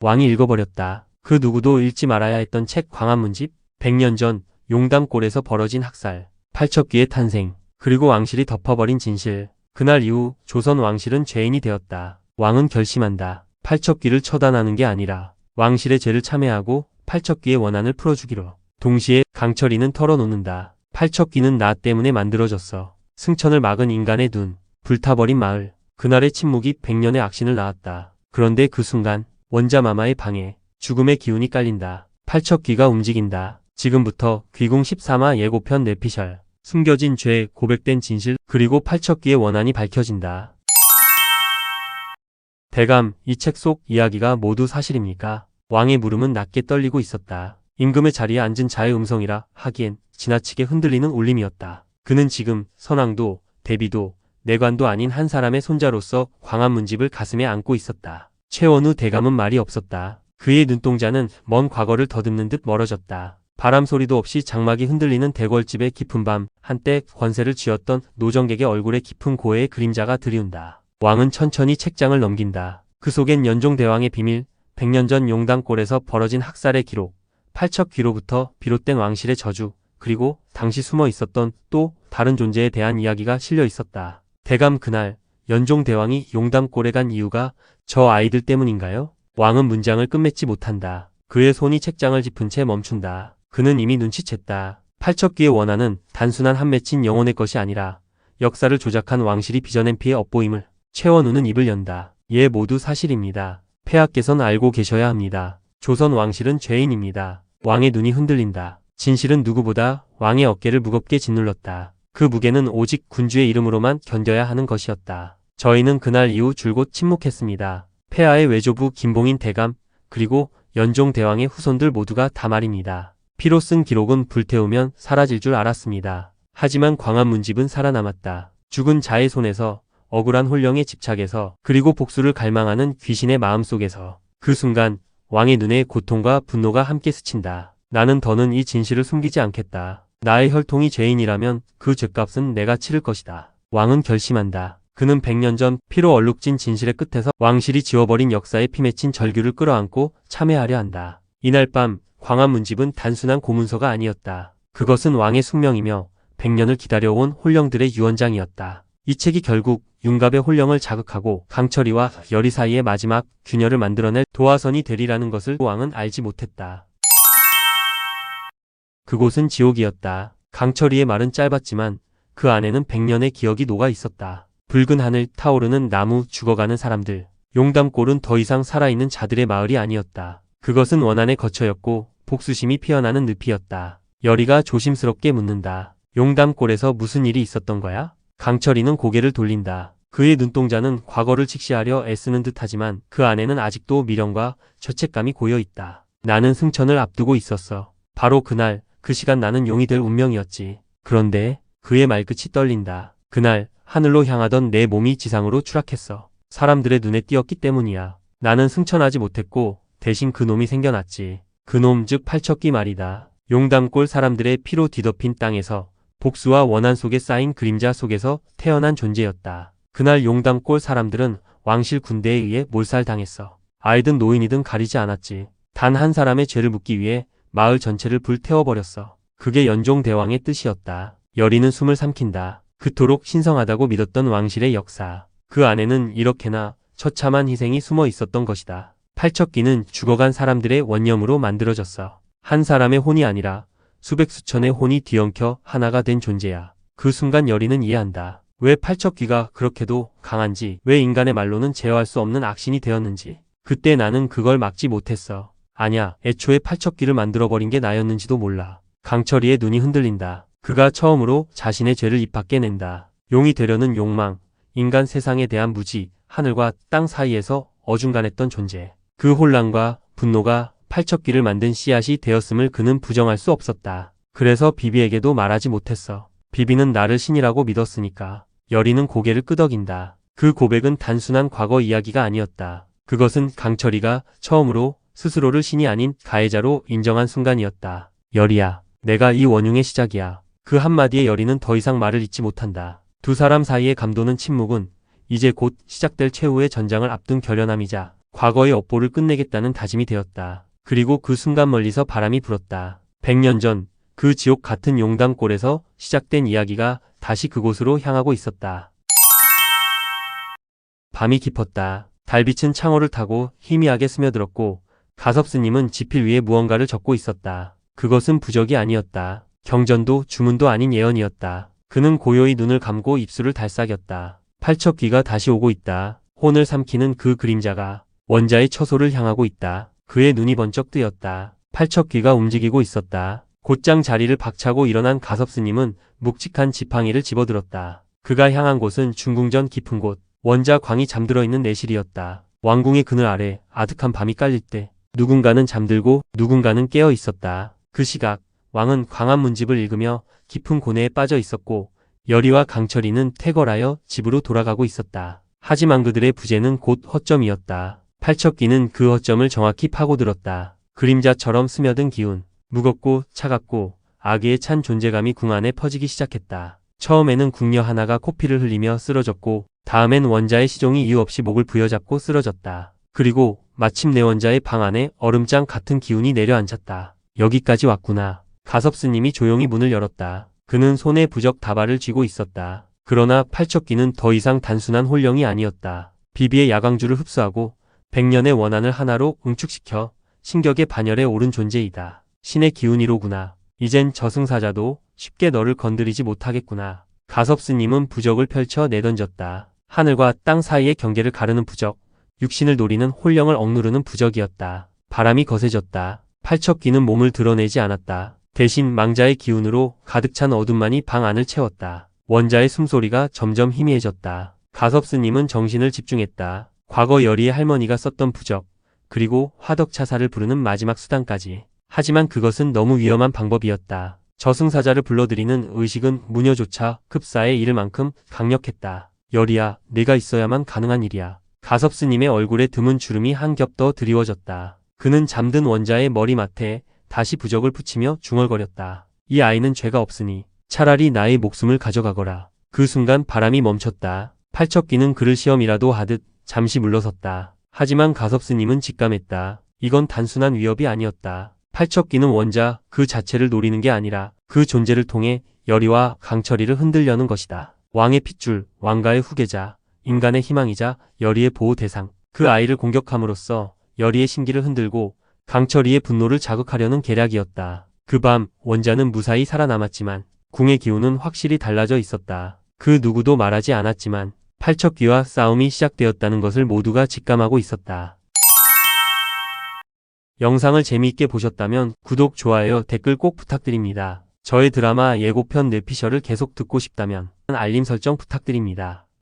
왕이 읽어버렸다. 그 누구도 읽지 말아야 했던 책 광화문집. 100년 전 용담골에서 벌어진 학살, 팔척귀의 탄생, 그리고 왕실이 덮어버린 진실. 그날 이후 조선 왕실은 죄인이 되었다. 왕은 결심한다. 팔척귀를 처단하는 게 아니라 왕실의 죄를 참회하고 팔척귀의 원한을 풀어주기로. 동시에 강철이는 털어놓는다. 팔척귀는 나 때문에 만들어졌어. 승천을 막은 인간의 눈, 불타버린 마을. 그날의 침묵이 100년의 악신을 낳았다. 그런데 그 순간 원자마마의 방에 죽음의 기운이 깔린다. 팔척귀가 움직인다. 지금부터 귀궁 14마 예고편 내피셜. 숨겨진 죄, 고백된 진실, 그리고 팔척귀의 원한이 밝혀진다. 대감, 이 책 속 이야기가 모두 사실입니까? 왕의 물음은 낮게 떨리고 있었다. 임금의 자리에 앉은 자의 음성이라 하기엔 지나치게 흔들리는 울림이었다. 그는 지금 선왕도, 대비도, 내관도 아닌 한 사람의 손자로서 광화문집을 가슴에 안고 있었다. 최원우 대감은 말이 없었다. 그의 눈동자는 먼 과거를 더듬는 듯 멀어졌다. 바람 소리도 없이 장막이 흔들리는 대궐집의 깊은 밤, 한때 권세를 쥐었던 노정객의 얼굴에 깊은 고해의 그림자가 드리운다. 왕은 천천히 책장을 넘긴다. 그 속엔 연종대왕의 비밀, 100년 전 용담골에서 벌어진 학살의 기록, 팔척귀로부터 비롯된 왕실의 저주, 그리고 당시 숨어 있었던 또 다른 존재에 대한 이야기가 실려 있었다. 대감, 그날 연종대왕이 용담골에 간 이유가 저 아이들 때문인가요? 왕은 문장을 끝맺지 못한다. 그의 손이 책장을 짚은 채 멈춘다. 그는 이미 눈치챘다. 팔척귀의 원한은 단순한 한 맺힌 영혼의 것이 아니라 역사를 조작한 왕실이 빚어낸 피의 업보임을. 최원우는 입을 연다. 예, 모두 사실입니다. 폐하께서는 알고 계셔야 합니다. 조선 왕실은 죄인입니다. 왕의 눈이 흔들린다. 진실은 누구보다 왕의 어깨를 무겁게 짓눌렀다. 그 무게는 오직 군주의 이름으로만 견뎌야 하는 것이었다. 저희는 그날 이후 줄곧 침묵했습니다. 폐하의 외조부 김봉인 대감, 그리고 연종대왕의 후손들 모두가 다 말입니다. 피로 쓴 기록은 불태우면 사라질 줄 알았습니다. 하지만 광화문집은 살아남았다. 죽은 자의 손에서, 억울한 혼령의 집착에서, 그리고 복수를 갈망하는 귀신의 마음속에서. 그 순간 왕의 눈에 고통과 분노가 함께 스친다. 나는 더는 이 진실을 숨기지 않겠다. 나의 혈통이 죄인이라면 그 죄값은 내가 치를 것이다. 왕은 결심한다. 그는 100년 전 피로 얼룩진 진실의 끝에서 왕실이 지워버린 역사에 피맺힌 절규를 끌어안고 참회하려 한다. 이날 밤 광화문집은 단순한 고문서가 아니었다. 그것은 왕의 숙명이며 100년을 기다려온 혼령들의 유언장이었다. 이 책이 결국 윤갑의 혼령을 자극하고 강철이와 열이 사이의 마지막 균열을 만들어낼 도화선이 되리라는 것을 왕은 알지 못했다. 그곳은 지옥이었다. 강철이의 말은 짧았지만 그 안에는 100년의 기억이 녹아 있었다. 붉은 하늘, 타오르는 나무, 죽어가는 사람들. 용담골은 더 이상 살아있는 자들의 마을이 아니었다. 그것은 원한의 거처였고 복수심이 피어나는 늪이었다. 열이가 조심스럽게 묻는다. 용담골에서 무슨 일이 있었던 거야? 강철이는 고개를 돌린다. 그의 눈동자는 과거를 직시하려 애쓰는 듯하지만 그 안에는 아직도 미련과 죄책감이 고여있다. 나는 승천을 앞두고 있었어. 바로 그날, 그 시간 나는 용이 될 운명이었지. 그런데 그의 말끝이 떨린다. 그날 하늘로 향하던 내 몸이 지상으로 추락했어. 사람들의 눈에 띄었기 때문이야. 나는 승천하지 못했고 대신 그 놈이 생겨났지. 그놈 즉 팔척귀 말이다. 용담골 사람들의 피로 뒤덮인 땅에서 복수와 원한 속에 쌓인 그림자 속에서 태어난 존재였다. 그날 용담골 사람들은 왕실 군대에 의해 몰살당했어. 아이든 노인이든 가리지 않았지. 단 한 사람의 죄를 묻기 위해 마을 전체를 불태워버렸어. 그게 연종대왕의 뜻이었다. 열이는 숨을 삼킨다. 그토록 신성하다고 믿었던 왕실의 역사. 그 안에는 이렇게나 처참한 희생이 숨어 있었던 것이다. 팔척귀는 죽어간 사람들의 원념으로 만들어졌어. 한 사람의 혼이 아니라 수백 수천의 혼이 뒤엉켜 하나가 된 존재야. 그 순간 열이는 이해한다. 왜 팔척귀가 그렇게도 강한지, 왜 인간의 말로는 제어할 수 없는 악신이 되었는지. 그때 나는 그걸 막지 못했어. 아냐, 애초에 팔척귀를 만들어버린 게 나였는지도 몰라. 강철이의 눈이 흔들린다. 그가 처음으로 자신의 죄를 입 밖에 낸다. 용이 되려는 욕망, 인간 세상에 대한 무지, 하늘과 땅 사이에서 어중간했던 존재. 그 혼란과 분노가 팔척귀를 만든 씨앗이 되었음을 그는 부정할 수 없었다. 그래서 비비에게도 말하지 못했어. 비비는 나를 신이라고 믿었으니까. 열이는 고개를 끄덕인다. 그 고백은 단순한 과거 이야기가 아니었다. 그것은 강철이가 처음으로 스스로를 신이 아닌 가해자로 인정한 순간이었다. 열이야, 내가 이 원흉의 시작이야. 그 한마디에 열이는 더 이상 말을 잇지 못한다. 두 사람 사이의 감도는 침묵은 이제 곧 시작될 최후의 전장을 앞둔 결연함이자 과거의 업보를 끝내겠다는 다짐이 되었다. 그리고 그 순간 멀리서 바람이 불었다. 100년 전 그 지옥 같은 용담골에서 시작된 이야기가 다시 그곳으로 향하고 있었다. 밤이 깊었다. 달빛은 창호를 타고 희미하게 스며들었고 가섭스님은 지필 위에 무언가를 적고 있었다. 그것은 부적이 아니었다. 경전도 주문도 아닌 예언이었다. 그는 고요히 눈을 감고 입술을 달싹였다. 팔척귀가 다시 오고 있다. 혼을 삼키는 그 그림자가 원자의 처소를 향하고 있다. 그의 눈이 번쩍 뜨였다. 팔척귀가 움직이고 있었다. 곧장 자리를 박차고 일어난 가섭스님은 묵직한 지팡이를 집어들었다. 그가 향한 곳은 중궁전 깊은 곳, 원자 광이 잠들어 있는 내실이었다. 왕궁의 그늘 아래 아득한 밤이 깔릴 때 누군가는 잠들고 누군가는 깨어 있었다. 그 시각 왕은 광한 문집을 읽으며 깊은 고뇌에 빠져 있었고 열이와 강철이는 퇴거하여 집으로 돌아가고 있었다. 하지만 그들의 부재는 곧 허점이었다. 팔척귀는 그 허점을 정확히 파고들었다. 그림자처럼 스며든 기운, 무겁고 차갑고 악의에 찬 존재감이 궁 안에 퍼지기 시작했다. 처음에는 궁녀 하나가 코피를 흘리며 쓰러졌고 다음엔 원자의 시종이 이유 없이 목을 부여잡고 쓰러졌다. 그리고 마침내 원자의 방 안에 얼음장 같은 기운이 내려앉았다. 여기까지 왔구나. 가섭스님이 조용히 문을 열었다. 그는 손에 부적 다발을 쥐고 있었다. 그러나 팔척귀는 더 이상 단순한 홀령이 아니었다. 비비의 야광주를 흡수하고 100년의 원한을 하나로 응축시켜 신격의 반열에 오른 존재이다. 신의 기운이로구나. 이젠 저승사자도 쉽게 너를 건드리지 못하겠구나. 가섭스님은 부적을 펼쳐 내던졌다. 하늘과 땅 사이의 경계를 가르는 부적, 육신을 노리는 홀령을 억누르는 부적이었다. 바람이 거세졌다. 팔척귀는 몸을 드러내지 않았다. 대신 망자의 기운으로 가득 찬 어둠만이 방 안을 채웠다. 원자의 숨소리가 점점 희미해졌다. 가섭스님은 정신을 집중했다. 과거 열이의 할머니가 썼던 부적, 그리고 화덕차사를 부르는 마지막 수단까지. 하지만 그것은 너무 위험한 방법이었다. 저승사자를 불러들이는 의식은 무녀조차 급사에 이를 만큼 강력했다. 열이야, 내가 있어야만 가능한 일이야. 가섭스님의 얼굴에 드문 주름이 한 겹 더 드리워졌다. 그는 잠든 원자의 머리맡에 다시 부적을 붙이며 중얼거렸다. 이 아이는 죄가 없으니 차라리 나의 목숨을 가져가거라. 그 순간 바람이 멈췄다. 팔척귀는 그를 시험이라도 하듯 잠시 물러섰다. 하지만 가섭스님은 직감했다. 이건 단순한 위협이 아니었다. 팔척귀는 원자 그 자체를 노리는 게 아니라 그 존재를 통해 열이와 강철이를 흔들려는 것이다. 왕의 핏줄, 왕가의 후계자, 인간의 희망이자 열이의 보호 대상. 그 아이를 공격함으로써 열이의 신기를 흔들고 강철이의 분노를 자극하려는 계략이었다. 그 밤 원자는 무사히 살아남았지만 궁의 기운은 확실히 달라져 있었다. 그 누구도 말하지 않았지만 팔척귀와 싸움이 시작되었다는 것을 모두가 직감하고 있었다. 영상을 재미있게 보셨다면 구독, 좋아요, 댓글 꼭 부탁드립니다. 저의 드라마 예고편 뇌피셜을 계속 듣고 싶다면 알림 설정 부탁드립니다.